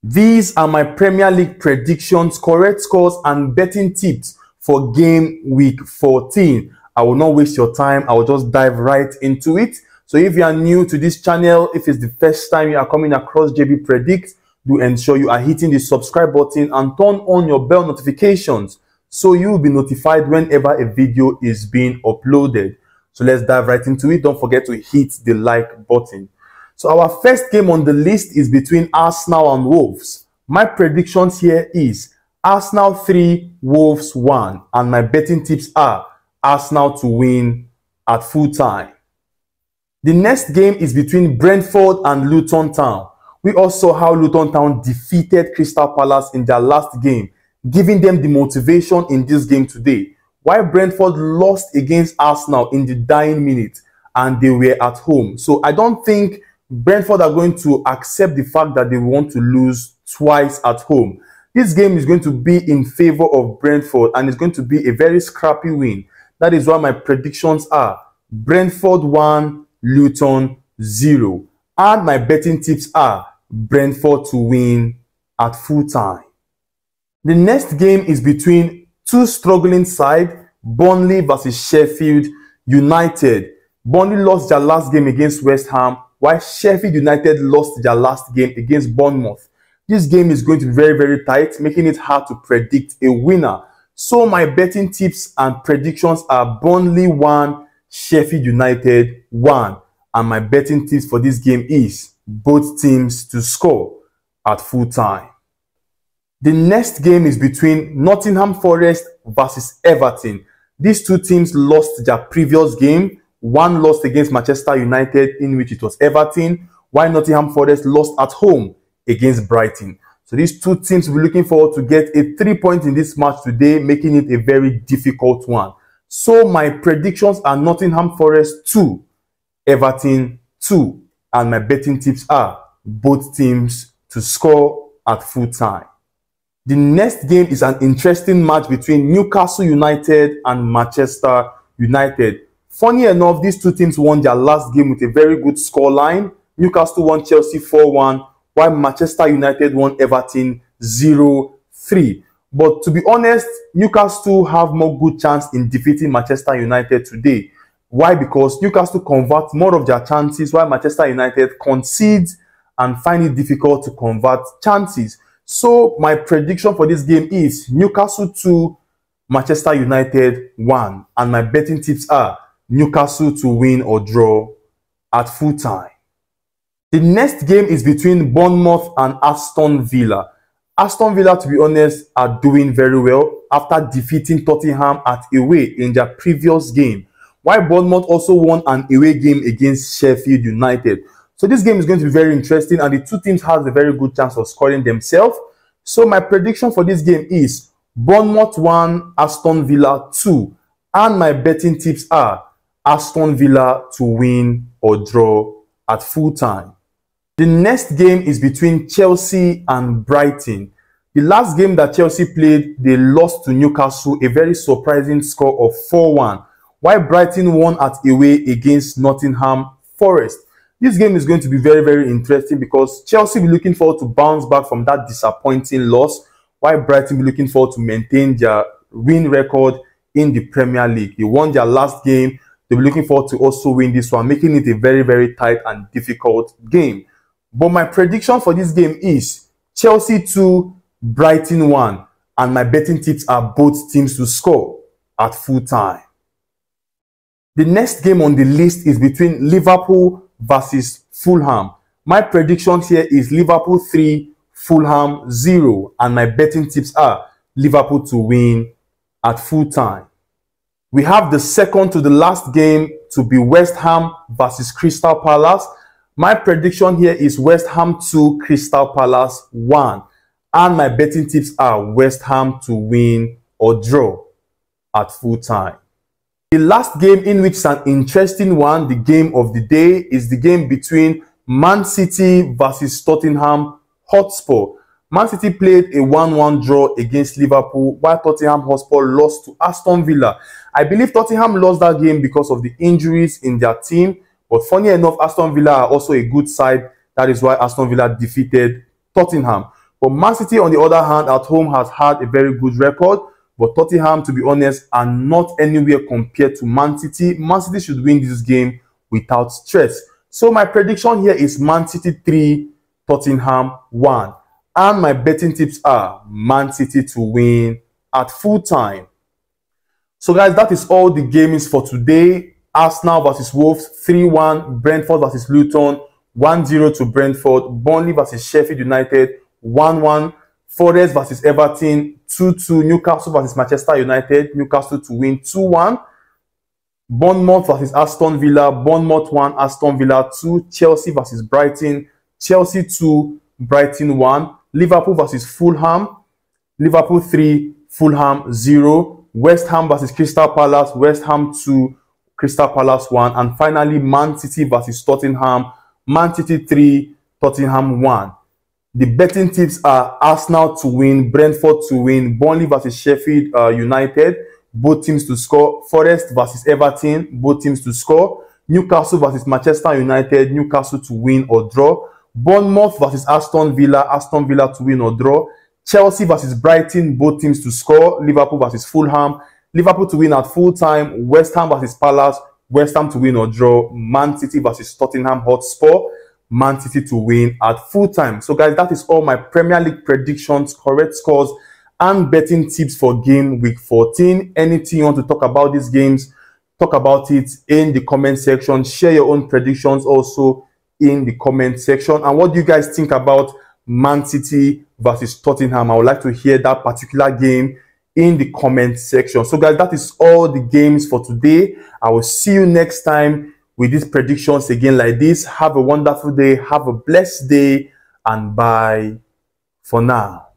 These are my Premier League predictions, correct scores, and betting tips for game week 14. I will not waste your time. I will just dive right into it. So if you are new to this channel, if it's the first time you are coming across Jb Predictz, do ensure you are hitting the subscribe button and turn on your bell notifications so you will be notified whenever a video is being uploaded. So let's dive right into it. Don't forget to hit the like button. So our first game on the list is between Arsenal and Wolves. My predictions here is Arsenal 3, Wolves 1. And my betting tips are Arsenal to win at full time. The next game is between Brentford and Luton Town. We all saw how Luton Town defeated Crystal Palace in their last game, giving them the motivation in this game today. While Brentford lost against Arsenal in the dying minute and they were at home. So I don't think Brentford are going to accept the fact that they want to lose twice at home. This game is going to be in favor of Brentford and it's going to be a very scrappy win. That is why my predictions are Brentford 1, Luton 0. And my betting tips are Brentford to win at full time. The next game is between two struggling sides, Burnley versus Sheffield United. Burnley lost their last game against West Ham, while Sheffield United lost their last game against Bournemouth. This game is going to be very, very tight, making it hard to predict a winner. So my betting tips and predictions are Burnley 1, Sheffield United 1. And my betting tips for this game is both teams to score at full time. The next game is between Nottingham Forest versus Everton. These two teams lost their previous game. One lost against Manchester United, in which it was Everton, while Nottingham Forest lost at home against Brighton. So these two teams will be looking forward to get a 3 points in this match today, making it a very difficult one. So my predictions are Nottingham Forest 2, Everton 2, and my betting tips are both teams to score at full time. The next game is an interesting match between Newcastle United and Manchester United. Funny enough, these two teams won their last game with a very good scoreline. Newcastle won Chelsea 4-1, while Manchester United won Everton 0-3. But to be honest, Newcastle have more good chance in defeating Manchester United today. Why? Because Newcastle convert more of their chances, while Manchester United concedes and find it difficult to convert chances. So my prediction for this game is Newcastle 2, Manchester United 1. And my betting tips are Newcastle to win or draw at full time. The next game is between Bournemouth and Aston Villa. Aston Villa, to be honest, are doing very well after defeating Tottenham at away in their previous game, while Bournemouth also won an away game against Sheffield United. So this game is going to be very interesting and the two teams have a very good chance of scoring themselves. So my prediction for this game is Bournemouth 1, Aston Villa 2. And my betting tips are Aston Villa to win or draw at full time. The next game is between Chelsea and Brighton. The last game that Chelsea played, they lost to Newcastle, a very surprising score of 4-1, while Brighton won at away against Nottingham Forest. This game is going to be very, very interesting because Chelsea will be looking forward to bounce back from that disappointing loss, while Brighton will be looking forward to maintain their win record in the Premier League. They won their last game. They'll be looking forward to also win this one, making it a very, very tight and difficult game. But my prediction for this game is Chelsea 2, Brighton 1. And my betting tips are both teams to score at full time. The next game on the list is between Liverpool versus Fulham. My prediction here is Liverpool 3, Fulham 0. And my betting tips are Liverpool to win at full time. We have the second to the last game to be West Ham versus Crystal Palace. My prediction here is West Ham 2, Crystal Palace 1. And my betting tips are West Ham to win or draw at full time. The last game, in which is an interesting one, the game of the day, is the game between Man City versus Tottenham Hotspur. Man City played a 1-1 draw against Liverpool, while Tottenham Hotspur lost to Aston Villa. I believe Tottenham lost that game because of the injuries in their team. But funny enough, Aston Villa are also a good side. That is why Aston Villa defeated Tottenham. But Man City, on the other hand, at home has had a very good record. But Tottenham, to be honest, are not anywhere compared to Man City. Man City should win this game without stress. So my prediction here is Man City 3, Tottenham 1. And my betting tips are Man City to win at full time. So guys, that is all the games for today. Arsenal versus Wolves 3-1, Brentford versus Luton 1-0 to Brentford, Burnley versus Sheffield United 1-1, Forest versus Everton 2-2, Newcastle versus Manchester United, Newcastle to win 2-1, Bournemouth versus Aston Villa, Bournemouth 1, Aston Villa 2, Chelsea versus Brighton, Chelsea 2, Brighton 1, Liverpool versus Fulham, Liverpool 3, Fulham 0, West Ham versus Crystal Palace, West Ham 2, Crystal Palace 1, and finally Man City versus Tottenham, Man City 3, Tottenham 1. The betting tips are Arsenal to win, Brentford to win, Burnley versus Sheffield United, both teams to score, Forest versus Everton, both teams to score, Newcastle versus Manchester United, Newcastle to win or draw, Bournemouth versus Aston Villa, Aston Villa to win or draw, Chelsea versus Brighton, both teams to score, Liverpool versus Fulham, Liverpool to win at full time, West Ham versus Palace, West Ham to win or draw, Man City versus Tottenham Hotspur, Man City to win at full time. So guys, that is all my Premier League predictions, correct scores, and betting tips for game week 14. Anything you want to talk about these games, talk about it in the comment section. Share your own predictions also in the comment section. And what do you guys think about Man City versus Tottenham? I would like to hear that particular game in the comment section. So guys, that is all the games for today. I will see you next time with these predictions again like this. Have a wonderful day, have a blessed day, and bye for now.